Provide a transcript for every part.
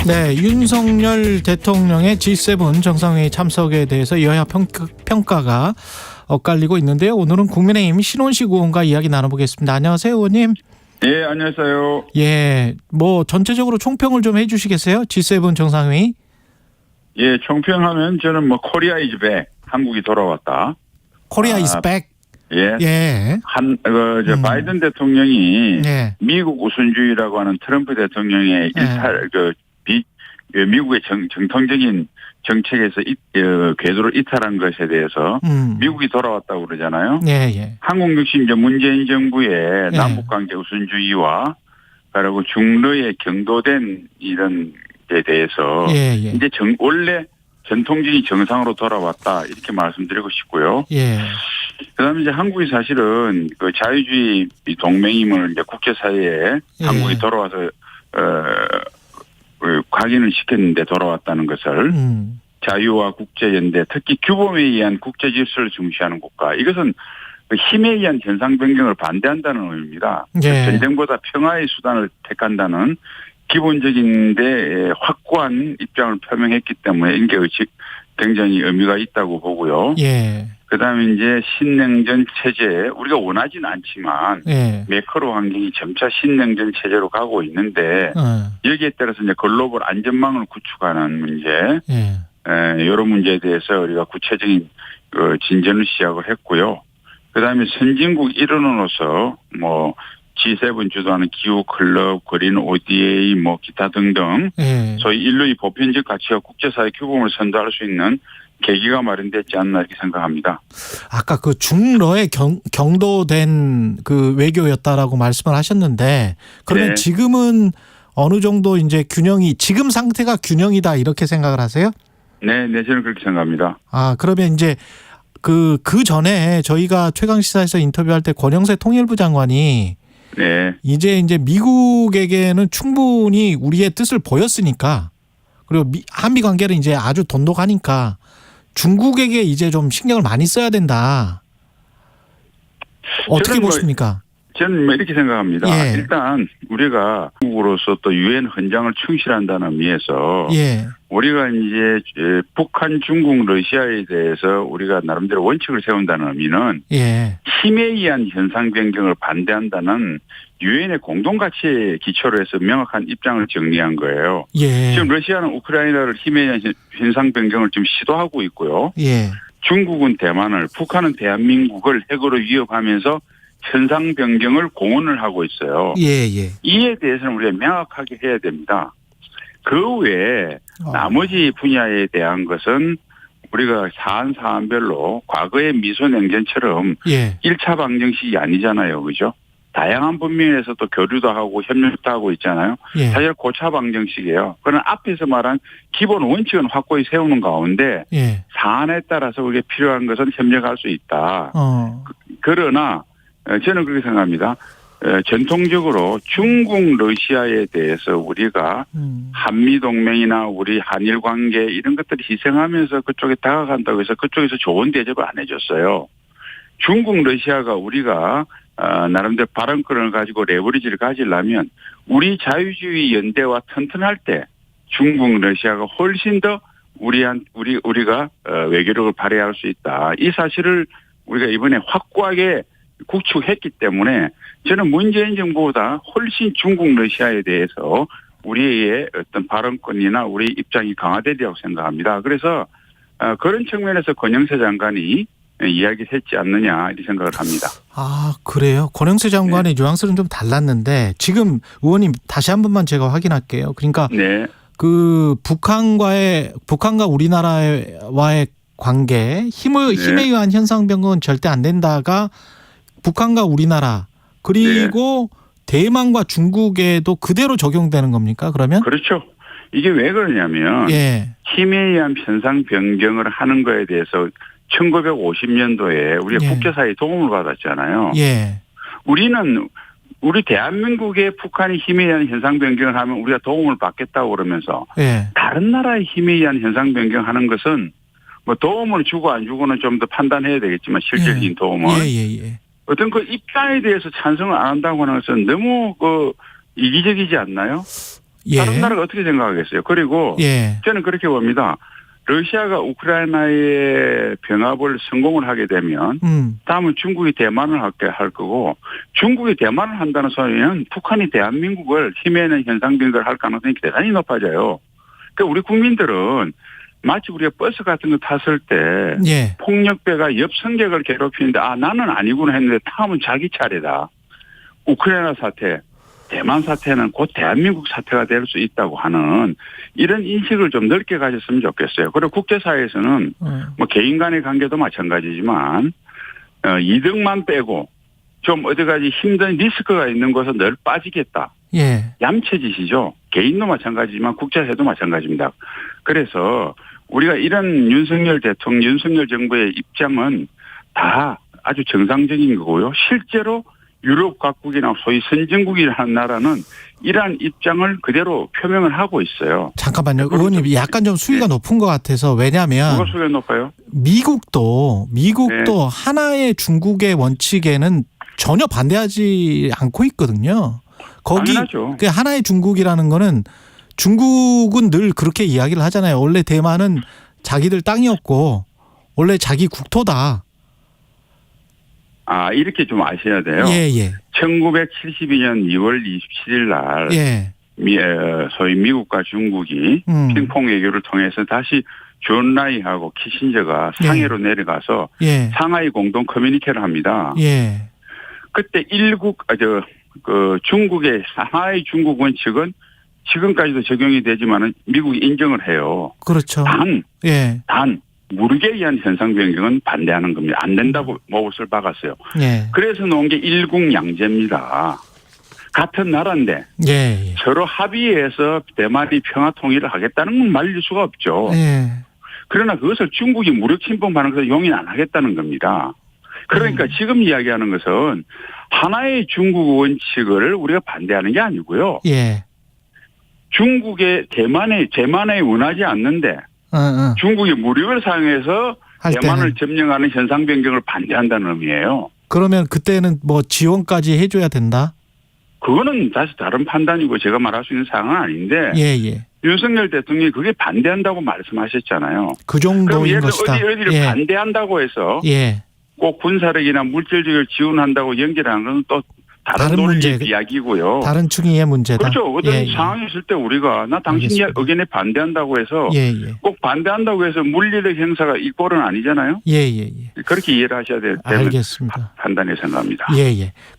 네, 윤석열 대통령의 G7 정상회의 참석에 대해서 여야 평가가 엇갈리고 있는데요. 오늘은 국민의힘 신원식 의원과 이야기 나눠보겠습니다. 안녕하세요, 의원님. 예, 안녕하세요. 예, 뭐 전체적으로 총평을 좀 해주시겠어요? G7 정상회의. 예, 총평하면 저는 뭐 코리아 이즈 백, 한국이 돌아왔다. 코리아 이즈 백. 예. 예. 바이든 대통령이 예. 미국 우선주의라고 하는 트럼프 대통령의 미국의 정통적인 정책에서 궤도를 이탈한 것에 대해서 미국이 돌아왔다고 그러잖아요. 예, 예. 한국 역시 이제 문재인 정부의 예. 남북관계 우선주의와 그리고 중러의 경도된 이런 데 대해서 예, 예. 이제 원래 전통적인 정상으로 돌아왔다 이렇게 말씀드리고 싶고요. 예. 그다음에 이제 한국이 사실은 그 자유주의 동맹임을 이제 국제사회에 예. 한국이 돌아와서 각인을 시켰는데 돌아왔다는 것을 자유와 국제연대, 특히 규범에 의한 국제 질서를 중시하는 국가. 이것은 그 힘에 의한 현상 변경을 반대한다는 의미입니다. 예. 전쟁보다 평화의 수단을 택한다는 기본적인데 확고한 입장을 표명했기 때문에 이게 굉장히 의미가 있다고 보고요. 예. 그다음에 이제 신냉전 체제 우리가 원하지는 않지만 예. 매크로 환경이 점차 신냉전 체제로 가고 있는데 여기에 따라서 이제 글로벌 안전망을 구축하는 문제, 이런 문제에 대해서 우리가 구체적인 진전을 시작을 했고요. 그다음에 선진국 일원으로서 뭐 G7 주도하는 기후 클럽, 그린 ODA 뭐 기타 등등 소위 인류의 보편적 가치와 국제사회 규범을 선도할 수 있는 계기가 마련됐지 않나 이렇게 생각합니다. 아까 그 중러의 경도된 그 외교였다라고 말씀을 하셨는데 그러면 네. 지금은 어느 정도 이제 지금 상태가 균형이다 이렇게 생각을 하세요? 네, 저는 그렇게 생각합니다. 아, 그러면 이제 그 전에 저희가 최강시사에서 인터뷰할 때 권영세 통일부 장관이 네. 이제 미국에게는 충분히 우리의 뜻을 보였으니까 그리고 한미 관계를 이제 아주 돈독하니까 중국에게 이제 좀 신경을 많이 써야 된다. 어떻게 보십니까? 저는 이렇게 생각합니다. 예. 일단 우리가 한국으로서 또 유엔 헌장을 충실한다는 의미에서 우리가 이제 북한, 중국, 러시아에 대해서 우리가 나름대로 원칙을 세운다는 의미는 힘에 의한 현상 변경을 반대한다는 유엔의 공동가치에 기초로 해서 명확한 입장을 정리한 거예요. 지금 러시아는 우크라이나를 힘에 의한 현상 변경을 지금 시도하고 있고요. 중국은 대만을, 북한은 대한민국을 핵으로 위협하면서 현상 변경을 공언을 하고 있어요. 이에 대해서는 우리가 명확하게 해야 됩니다. 그 외에 나머지 분야에 대한 것은 우리가 사안별로 과거의 미소냉전처럼 1차 방정식이 아니잖아요. 그죠? 다양한 분야에서 또 교류도 하고 협력도 하고 있잖아요. 사실 고차 방정식이에요. 그러나 앞에서 말한 기본 원칙은 확고히 세우는 가운데 사안에 따라서 우리가 필요한 것은 협력할 수 있다. 그러나 저는 그렇게 생각합니다. 전통적으로 중국, 러시아에 대해서 우리가 한미동맹이나 우리 한일 관계 이런 것들을 희생하면서 그쪽에 다가간다고 해서 그쪽에서 좋은 대접을 안 해줬어요. 중국, 러시아가 우리가 나름대로 발언권을 가지고 레버리지를 가지려면 우리 자유주의 연대와 튼튼할 때 중국, 러시아가 훨씬 더 우리가 외교력을 발휘할 수 있다. 이 사실을 우리가 이번에 확고하게 구축했기 때문에 저는 문재인 정부보다 훨씬 중국, 러시아에 대해서 우리의 어떤 발언권이나 우리 입장이 강화되리라고 생각합니다. 그래서 그런 측면에서 권영세 장관이 이야기를 했지 않느냐 이렇게 생각을 합니다. 아, 그래요? 권영세 장관의 뉘앙스는 좀 달랐는데 지금 의원님 다시 한 번만 제가 확인할게요. 그러니까 그 북한과 우리나라와의 관계 힘에 의한 현상 변경은 절대 안 된다가 북한과 우리나라 그리고 대만과 중국에도 그대로 적용되는 겁니까? 그러면? 그렇죠. 이게 왜 그러냐면 힘에 의한 현상 변경을 하는 거에 대해서 1950년도에 우리가 국제사회의 도움을 받았잖아요. 우리 대한민국의 북한이 힘에 의한 현상 변경을 하면 우리가 도움을 받겠다고 그러면서 다른 나라의 힘에 의한 현상 변경하는 것은 뭐 도움을 주고 안 주고는 좀 더 판단해야 되겠지만 실질적인 도움을 어떤 그 입장에 대해서 찬성을 안 한다고 하는 것은 너무 이기적이지 않나요? 다른 나라가 어떻게 생각하겠어요? 그리고 저는 그렇게 봅니다. 러시아가 우크라이나의 병합을 성공을 하게 되면 다음은 중국이 대만을 할 거고 중국이 대만을 한다는 소리는 북한이 대한민국을 힘에는 현상변경을 할 가능성이 대단히 높아져요. 그러니까 우리 국민들은 마치 우리가 버스 같은 거 탔을 때 폭력배가 옆 승객을 괴롭히는데 나는 아니구나 했는데 다음은 자기 차례다. 우크라이나 사태, 대만 사태는 곧 대한민국 사태가 될 수 있다고 하는 이런 인식을 좀 넓게 가졌으면 좋겠어요. 그리고 국제사회에서는 뭐 개인 간의 관계도 마찬가지지만 이득만 빼고 좀 어디까지 힘든 리스크가 있는 곳은 늘 빠지겠다. 얌체짓이죠. 개인도 마찬가지지만 국제사회도 마찬가지입니다. 그래서 우리가 이런 윤석열 대통령, 윤석열 정부의 입장은 다 아주 정상적인 거고요. 실제로 유럽 각국이나 소위 선진국이라는 나라는 이러한 입장을 그대로 표명을 하고 있어요. 잠깐만요. 의원님 약간 좀 수위가 높은 것 같아서 왜냐하면 뭐가 수위가 높아요? 미국도 하나의 중국의 원칙에는 전혀 반대하지 않고 있거든요. 거기 당연하죠. 그 하나의 중국이라는 거는 중국은 늘 그렇게 이야기를 하잖아요. 원래 대만은 자기들 땅이었고 원래 자기 국토다. 이렇게 좀 아셔야 돼요. 1972년 2월 27일 날 소위 미국과 중국이 핑퐁 외교를 통해서 다시 존 라이하고 키신저가 상해로 내려가서 상하이 공동 커뮤니케를 합니다. 그때 중국의 상하이 중국 원칙은 지금까지도 적용이 되지만은 미국이 인정을 해요. 그렇죠. 단 무력에 의한 현상 변경은 반대하는 겁니다. 안 된다고 못을 박았어요. 그래서 놓은 게 일국양제입니다. 같은 나라인데 서로 합의해서 대만이 평화 통일을 하겠다는 건 말릴 수가 없죠. 그러나 그것을 중국이 무력 침범하는 것을 용인 안 하겠다는 겁니다. 그러니까 지금 이야기하는 것은 하나의 중국 원칙을 우리가 반대하는 게 아니고요. 중국의 대만에 원하지 않는데 중국이 무력을 사용해서 대만을 점령하는 현상 변경을 반대한다는 의미예요. 그러면 그때는 뭐 지원까지 해줘야 된다? 그거는 다시 다른 판단이고 제가 말할 수 있는 사항은 아닌데 윤석열 대통령이 그게 반대한다고 말씀하셨잖아요. 그 정도인 것이다. 어디를 반대한다고 해서 꼭 군사력이나 물질적으로 지원한다고 연결하는 건 또 다른 논리 이야기고요. 다른 층위의 문제다. 그렇죠. 어떤 상황이 있을 때 우리가 당신 의견에 반대한다고 해서 꼭 반대한다고 해서 물리적 행사가 이 꼴은 아니잖아요. 그렇게 이해를 하셔야 되는 판단에 생각합니다.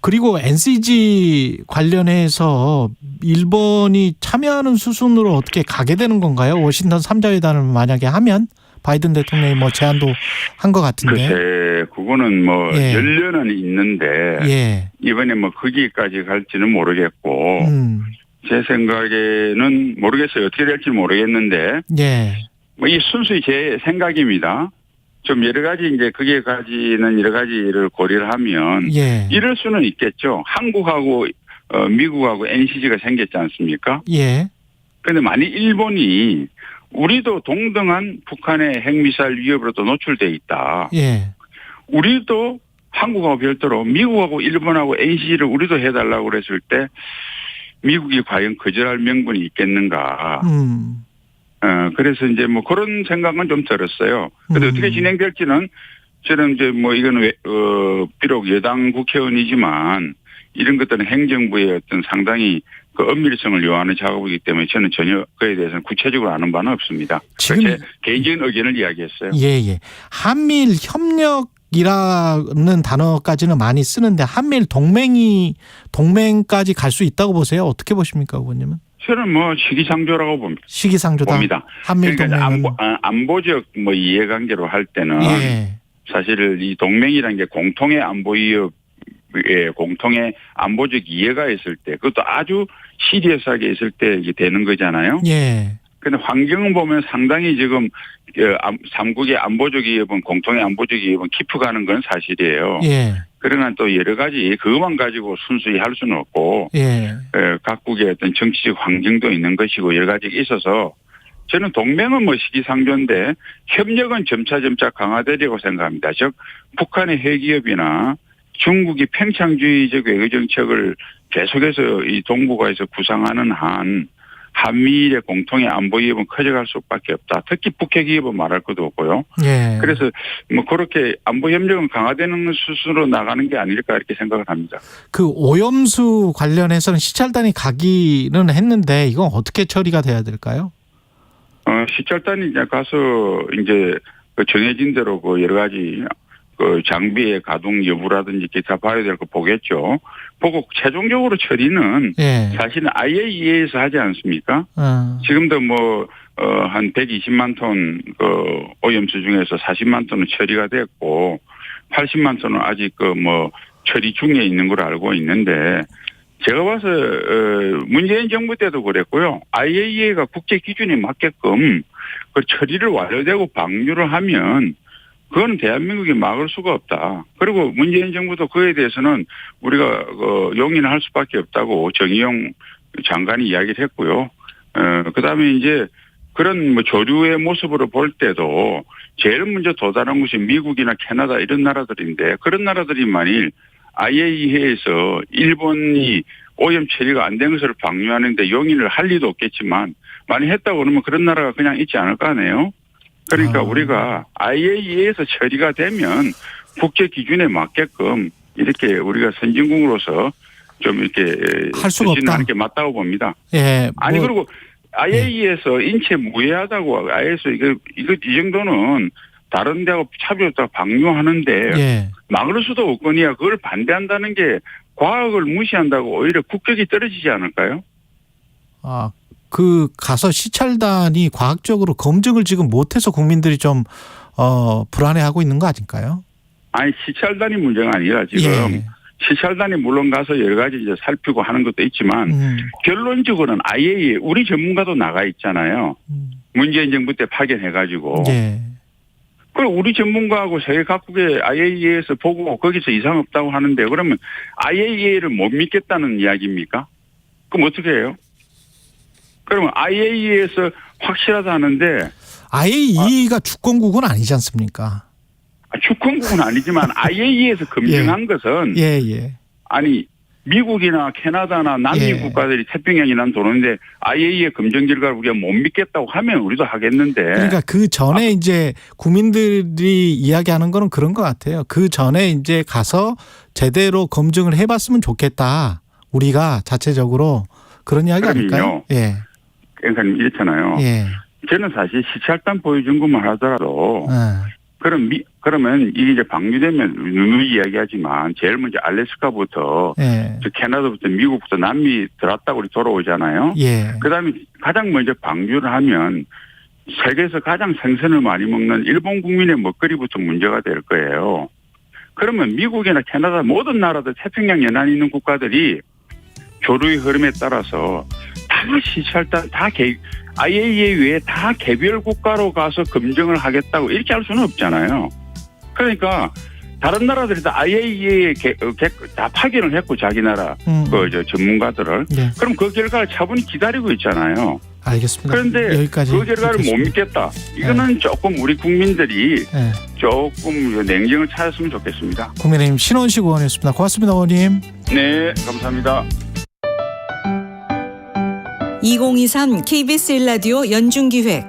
그리고 NCG 관련해서 일본이 참여하는 수순으로 어떻게 가게 되는 건가요? 워싱턴 3자회담을 만약에 하면? 바이든 대통령이 뭐 제안도 한 것 같은데. 글쎄, 그거는 뭐 연련은 있는데 이번에 뭐 거기까지 갈지는 모르겠고 제 생각에는 모르겠어요. 어떻게 될지 모르겠는데 뭐 이 순수히 제 생각입니다. 좀 여러 가지 이제 거기에까지는 여러 가지를 고려를 하면 이럴 수는 있겠죠. 한국하고 미국하고 NCG가 생겼지 않습니까? 그런데 만약 일본이 우리도 동등한 북한의 핵미사일 위협으로도 노출돼 있다. 우리도 한국하고 별도로 미국하고 일본하고 NCG를 우리도 해달라고 그랬을 때 미국이 과연 거절할 명분이 있겠는가. 그래서 이제 뭐 그런 생각은 좀 들었어요. 근데 어떻게 진행될지는 저는 이제 뭐 이거는 비록 여당 국회의원이지만 이런 것들은 행정부의 어떤 상당히 그 엄밀성을 요하는 작업이기 때문에 저는 전혀 그에 대해서는 구체적으로 아는 바는 없습니다. 지금 제 개인적인 의견을 이야기했어요. 한미일 협력이라는 단어까지는 많이 쓰는데 한미일 동맹까지 갈 수 있다고 보세요? 어떻게 보십니까, 의원님은? 저는 뭐 시기상조라고 봅니다. 시기상조다. 한미일 동맹은 안보적 뭐 이해관계로 할 때는 사실 이 동맹이라는 게 공통의 안보 위협 공통의 안보적 이해가 있을 때 그것도 아주 시리어스하게 있을 때 이게 되는 거잖아요. 그런데 환경을 보면 상당히 지금 3국의 안보적 위협은 공통의 안보적 위협은 깊어가는 건 사실이에요. 그러나 또 여러 가지 그것만 가지고 순수히 할 수는 없고 각국의 어떤 정치적 환경도 있는 것이고 여러 가지가 있어서 저는 동맹은 뭐 시기상조인데 협력은 점차 강화되리라고 생각합니다. 즉 북한의 핵위협이나 중국이 팽창주의적 외교 정책을 계속해서 이 동북아에서 구상하는 한 한미일의 공통의 안보 위협은 커져갈 수밖에 없다. 특히 북핵 위협은 말할 것도 없고요. 예. 그래서 뭐 그렇게 안보 협력은 강화되는 수순으로 나가는 게 아닐까 이렇게 생각을 합니다. 그 오염수 관련해서는 시찰단이 가기는 했는데 이건 어떻게 처리가 돼야 될까요? 시찰단이 이제 가서 이제 그 정해진 대로 그 여러 가지 그 장비의 가동 여부라든지 기타 봐야 될 거 보겠죠. 보고 최종적으로 처리는 예. 사실은 IAEA에서 하지 않습니까? 지금도 뭐 한 120만 톤 그 오염수 중에서 40만 톤은 처리가 됐고 80만 톤은 아직 그 뭐 처리 중에 있는 걸 알고 있는데 제가 봐서 문재인 정부 때도 그랬고요. IAEA가 국제 기준에 맞게끔 그 처리를 완료되고 방류를 하면 그건 대한민국이 막을 수가 없다. 그리고 문재인 정부도 그에 대해서는 우리가 용인을 할 수밖에 없다고 정의용 장관이 이야기를 했고요. 그다음에 이제 그런 뭐 조류의 모습으로 볼 때도 제일 먼저 도달한 것이 미국이나 캐나다 이런 나라들인데 그런 나라들이 만일 IAEA에서 일본이 오염 처리가 안 된 것을 방류하는데 용인을 할 리도 없겠지만 만약 했다고 그러면 그런 나라가 그냥 있지 않을 거 아니에요. 그러니까 우리가 IAEA에서 처리가 되면 국제 기준에 맞게끔 이렇게 우리가 선진국으로서 좀 이렇게 할 수가 없다. 하는 게 맞다고 봅니다. 예. 아니 그리고 IAEA에서 인체 무해하다고 IAEA에서 이거 이 정도는 다른 데하고 차별했다고 방류하는데 예. 막을 수도 없거니와 그걸 반대한다는 게 과학을 무시한다고 오히려 국격이 떨어지지 않을까요? 그 가서 시찰단이 과학적으로 검증을 지금 못해서 국민들이 좀 불안해하고 있는 거 아닐까요? 아니 시찰단이 문제가 아니라 지금 시찰단이 물론 가서 여러 가지 이제 살피고 하는 것도 있지만 결론적으로는 IAEA 우리 전문가도 나가 있잖아요. 문재인 정부 때 파견해가지고. 예. 그리고 우리 전문가하고 세계 각국의 IAEA에서 보고 거기서 이상 없다고 하는데 그러면 IAEA를 못 믿겠다는 이야기입니까? 그럼 어떻게 해요? 그러면 IAEA에서 확실하다 하는데 IAEA가 주권국은 아니지 않습니까? 주권국은 아니지만 IAEA에서 검증한 것은 아니 미국이나 캐나다나 남미 국가들이 태평양이란 도는데 IAEA 검증 결과를 우리가 못 믿겠다고 하면 우리도 하겠는데. 그러니까 그 전에 이제 국민들이 이야기하는 거는 그런 것 같아요. 그 전에 이제 가서 제대로 검증을 해봤으면 좋겠다. 우리가 자체적으로 그런 이야기 아닐까요? 예. 그러니까 이렇잖아요. 저는 사실 시찰단 보여준 것만 하더라도 그러면 이게 이제 방류되면 누누이 이야기하지만 제일 먼저 알래스카부터 캐나다부터 미국부터 남미 들어왔다고 우리 돌아오잖아요. 그다음에 가장 먼저 방류를 하면 세계에서 가장 생선을 많이 먹는 일본 국민의 먹거리부터 문제가 될 거예요. 그러면 미국이나 캐나다 모든 나라들 태평양 연안에 있는 국가들이 조류의 흐름에 따라서 다 시찰단 IAEA 외에 다 개별 국가로 가서 검증을 하겠다고 이렇게 할 수는 없잖아요. 그러니까 다른 나라들이 다 IAEA에 다 파견을 했고 자기 나라 전문가들을 그럼 그 결과를 차분히 기다리고 있잖아요. 알겠습니다. 그런데 여기까지 그 결과를 못 믿겠다. 이거는 조금 우리 국민들이 조금 냉정을 찾았으면 좋겠습니다. 국민의힘 신원식 의원이었습니다. 고맙습니다, 의원님. 네, 감사합니다. 2023 KBS 1라디오 연중기획